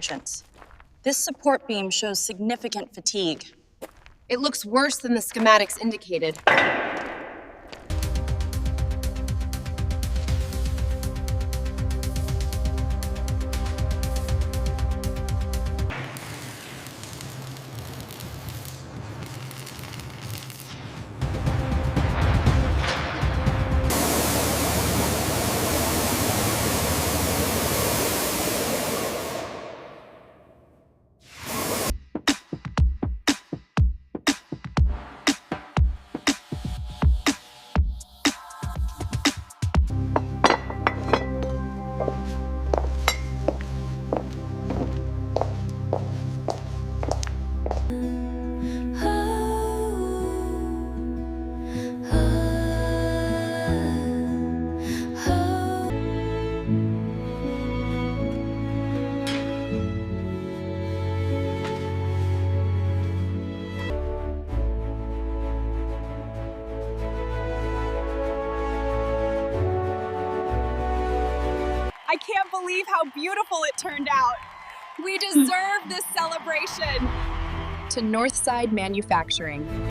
operations. This support beam shows significant fatigue. It looks worse than the schematics indicated. I can't believe how beautiful it turned out. We deserve this celebration. To Northside Manufacturing.